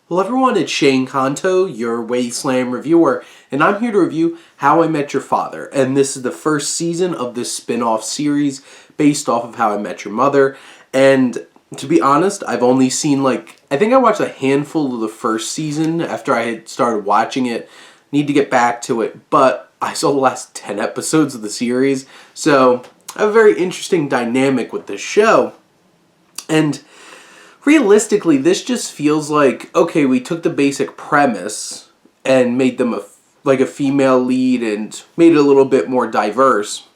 Hello everyone, it's Shane Kanto, your Wasteland reviewer, and I'm here to review How I Met Your Father. And this is the first season of this spin-off series based off of How I Met Your Mother. And to be honest, I've only seen I think I watched a handful of the first season after I had started watching it. Need to get back to it, but I saw the last 10 episodes of the series. So I have a very interesting dynamic with this show. And realistically, this just feels like, okay, we took the basic premise and made them a female lead and made it a little bit more diverse,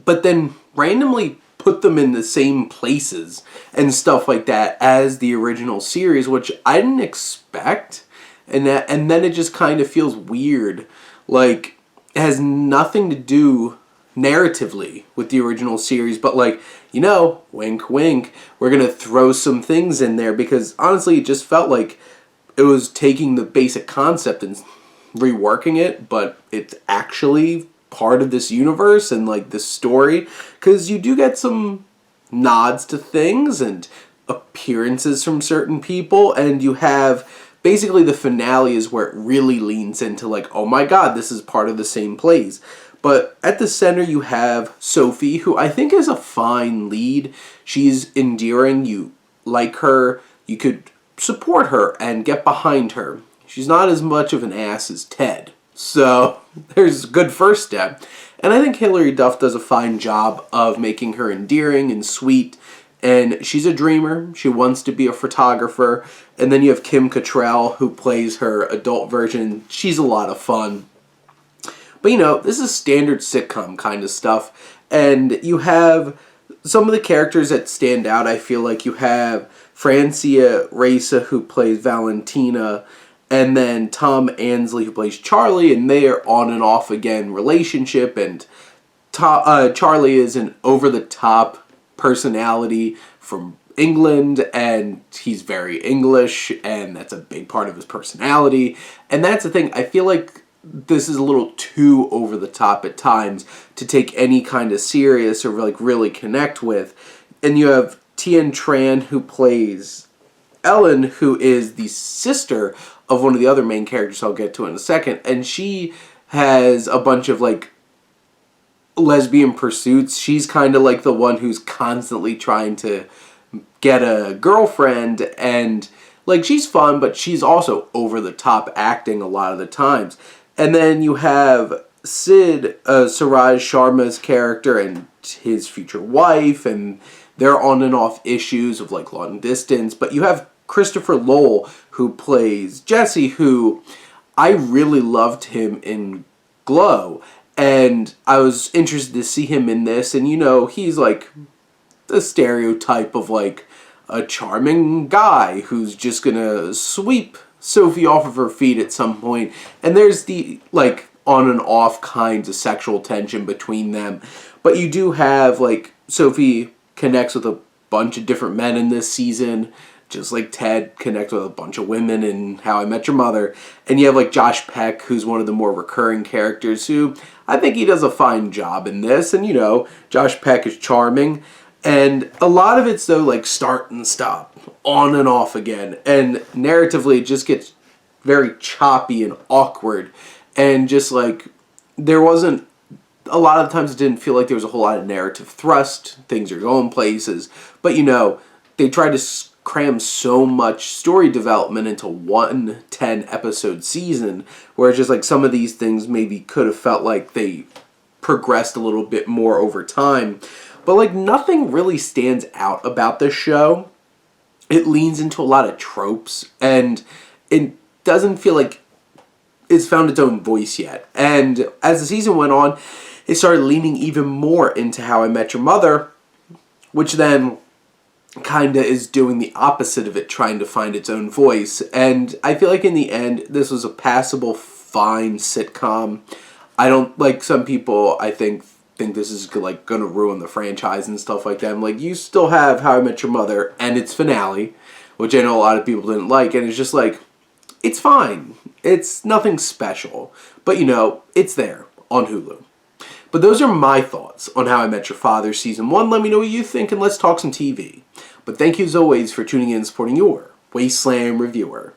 but then randomly put them in the same places and stuff like that as the original series, which I didn't expect, and then it just kind of feels weird. Like, it has nothing to do narratively with the original series, but wink wink, we're gonna throw some things in there, because honestly it just felt like it was taking the basic concept and reworking it, but it's actually part of this universe and this story, because you do get some nods to things and appearances from certain people, and you have basically the finale is where it really leans into oh my god, this is part of the same place. But at the center you have Sophie, who I think is a fine lead. She's endearing. You like her. You could support her and get behind her. She's not as much of an ass as Ted. So there's a good first step. And I think Hilary Duff does a fine job of making her endearing and sweet. And she's a dreamer. She wants to be a photographer. And then you have Cattrall, who plays her adult version. She's a lot of fun. But this is standard sitcom kind of stuff, and you have some of the characters that stand out. I feel like you have Francia, Raisa, who plays Valentina, and then Tom Ainsley, who plays Charlie, and they are on and off again relationship, and Charlie is an over-the-top personality from England, and he's very English, and that's a big part of his personality, and that's the thing. I feel like this is a little too over the top at times to take any kind of serious or really connect with. And you have Tran, who plays Ellen, who is the sister of one of the other main characters I'll get to in a second, and she has a bunch of lesbian pursuits. She's kind of the one who's constantly trying to get a girlfriend, and she's fun, but she's also over the top acting a lot of the times. And then you have Suraj Sharma's character and his future wife, and they're on and off issues of long distance. But you have Christopher Lowell, who plays Jesse, who I really loved him in Glow, and I was interested to see him in this. And he's the stereotype of a charming guy who's just gonna sweep Sophie off of her feet at some point, and there's the on and off kinds of sexual tension between them. But you do have Sophie connects with a bunch of different men in this season, just like Ted connects with a bunch of women in How I Met Your Mother. And you have Josh Peck, who's one of the more recurring characters, who I think he does a fine job in this. And Josh Peck is charming, and a lot of it's though start and stop, on and off again, and narratively it just gets very choppy and awkward, and just there wasn't a lot of times, it didn't feel like there was a whole lot of narrative thrust. Things are going places, but they tried to cram so much story development into one 10-episode season, where it's just some of these things maybe could have felt like they progressed a little bit more over time. But nothing really stands out about this show. It leans into a lot of tropes, and it doesn't feel like it's found its own voice yet. And as the season went on, it started leaning even more into How I Met Your Mother, which then kind of is doing the opposite of it, trying to find its own voice. And I feel like in the end, this was a passable, fine sitcom. I don't, some people, I think this is gonna ruin the franchise and stuff like that. You still have How I Met Your Mother and its finale, which I know a lot of people didn't like, and it's just it's fine. It's nothing special, but it's there on Hulu. But those are my thoughts on How I Met Your Father Season 1. Let me know what you think, and let's talk some TV. But thank you as always for tuning in and supporting your Wasteland reviewer.